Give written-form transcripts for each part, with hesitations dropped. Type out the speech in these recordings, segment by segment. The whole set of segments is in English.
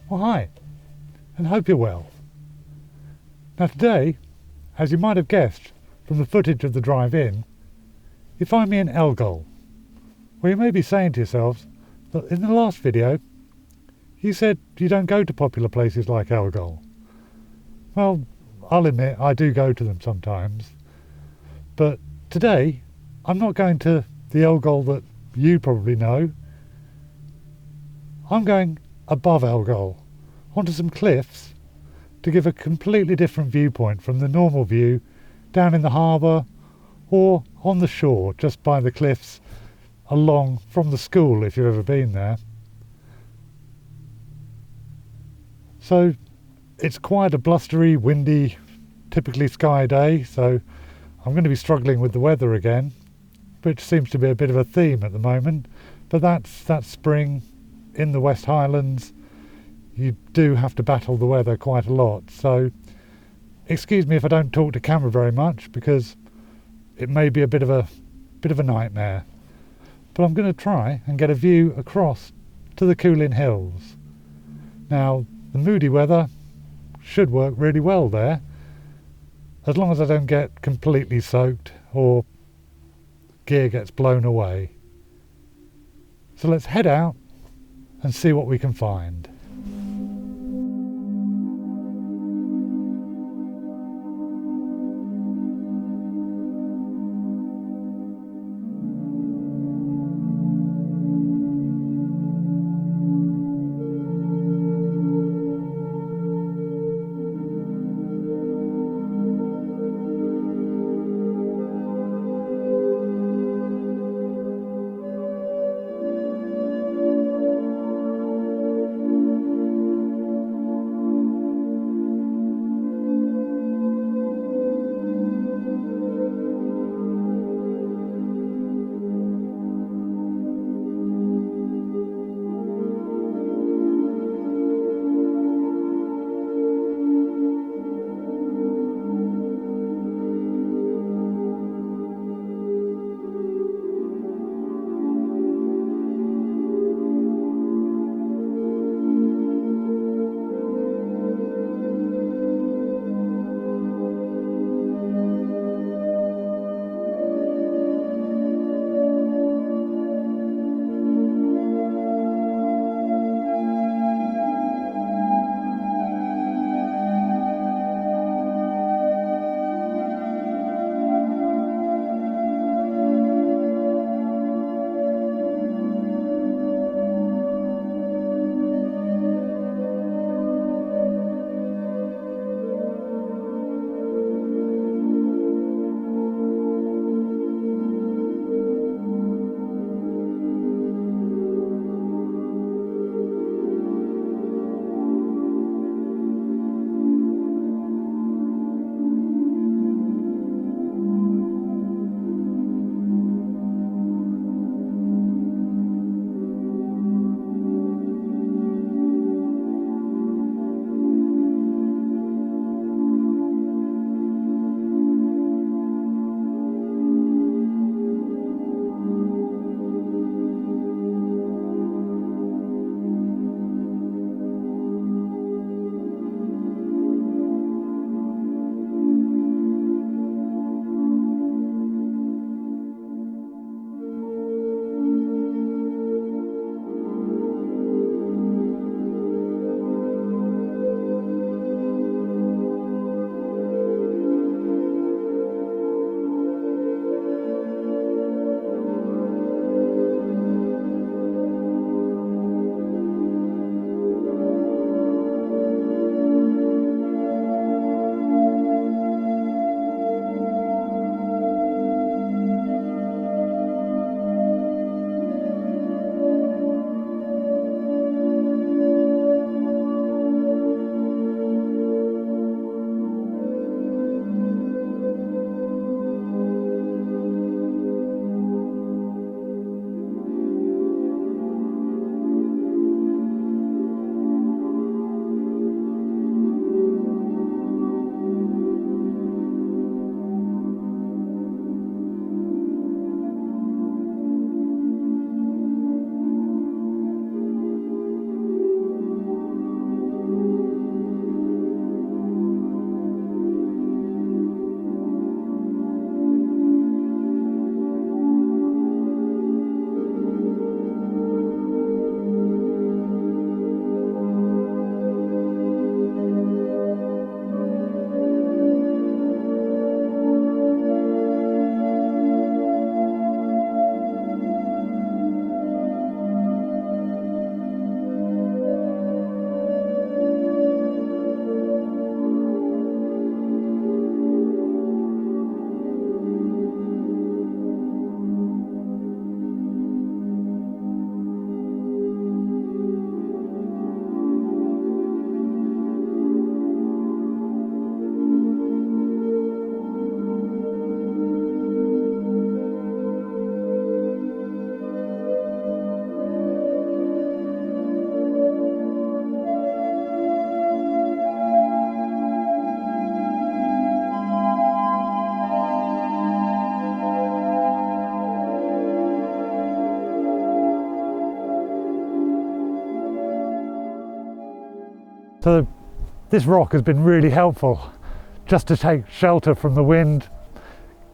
Well, hi, and hope you're well. Now today, as you might have guessed from the footage of the drive-in, you find me in Elgol, where you may be saying to yourselves that in the last video, you said you don't go to popular places like Elgol. Well, I'll admit I do go to them sometimes, but today I'm not going to the Elgol that you probably know. I'm going above Elgol, onto some cliffs, to give a completely different viewpoint from the normal view down in the harbour or on the shore just by the cliffs along from the school if you've ever been there. So it's quite a blustery, windy, typically Skye day, so I'm going to be struggling with the weather again, which seems to be a bit of a theme at the moment, but that's spring in the West Highlands. You do have to battle the weather quite a lot, so excuse me if I don't talk to camera very much because it may be a bit of a nightmare. But I'm going to try and get a view across to the Coolin Hills. Now, the moody weather should work really well there, as long as I don't get completely soaked or gear gets blown away. So let's head out and see what we can find. So this rock has been really helpful just to take shelter from the wind.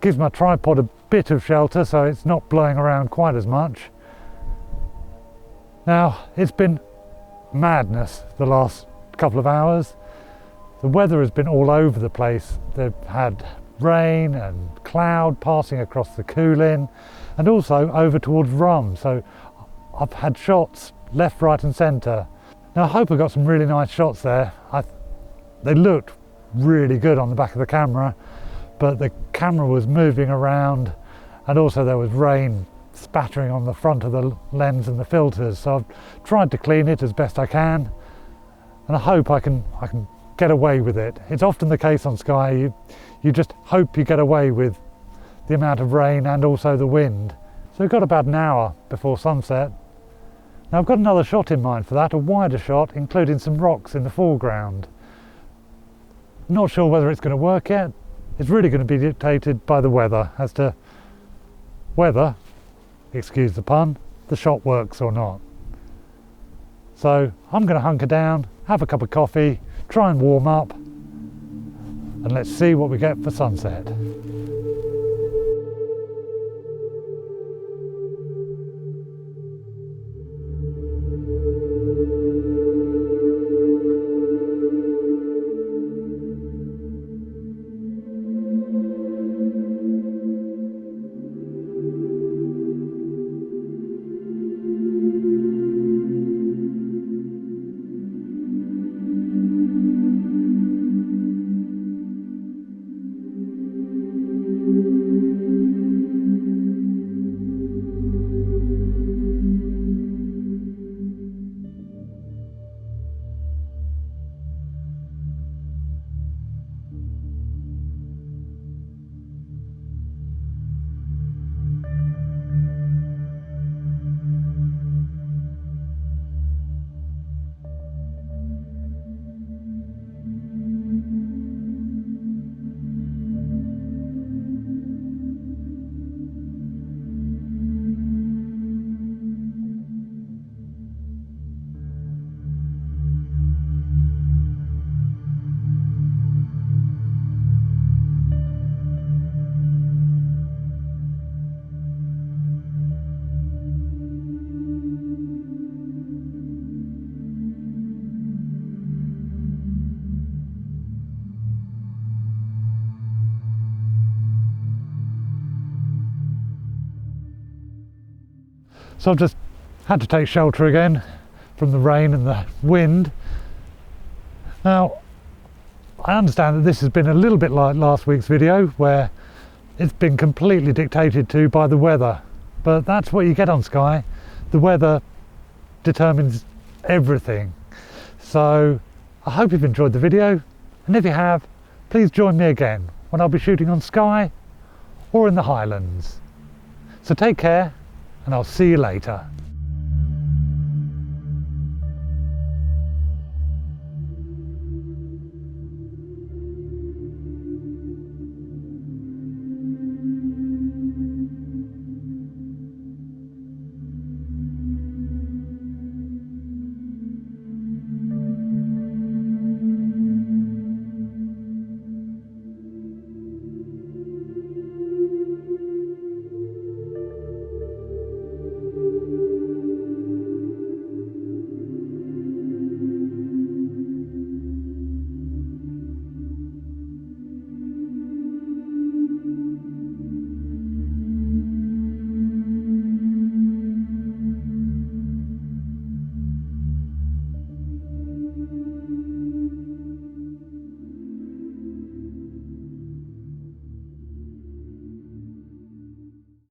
Gives my tripod a bit of shelter so it's not blowing around quite as much. Now, it's been madness the last couple of hours. The weather has been all over the place. They've had rain and cloud passing across the Coolin and also over towards Rum. So I've had shots left, right and centre. Now I hope I got some really nice shots there. They looked really good on the back of the camera, but the camera was moving around and also there was rain spattering on the front of the lens and the filters. So I've tried to clean it as best I can and I hope I can get away with it. It's often the case on Skye, you just hope you get away with the amount of rain and also the wind. So we've got about an hour before sunset. Now I've got another shot in mind for that, a wider shot including some rocks in the foreground. Not sure whether it's going to work yet. It's really going to be dictated by the weather as to whether, excuse the pun, the shot works or not. So I'm going to hunker down, have a cup of coffee, try and warm up, and let's see what we get for sunset. So I've just had to take shelter again from the rain and the wind. Now, I understand that this has been a little bit like last week's video where it's been completely dictated to by the weather, but that's what you get on Skye. The weather determines everything. So I hope you've enjoyed the video, and if you have, please join me again when I'll be shooting on Skye or in the Highlands. So take care, and I'll see you later.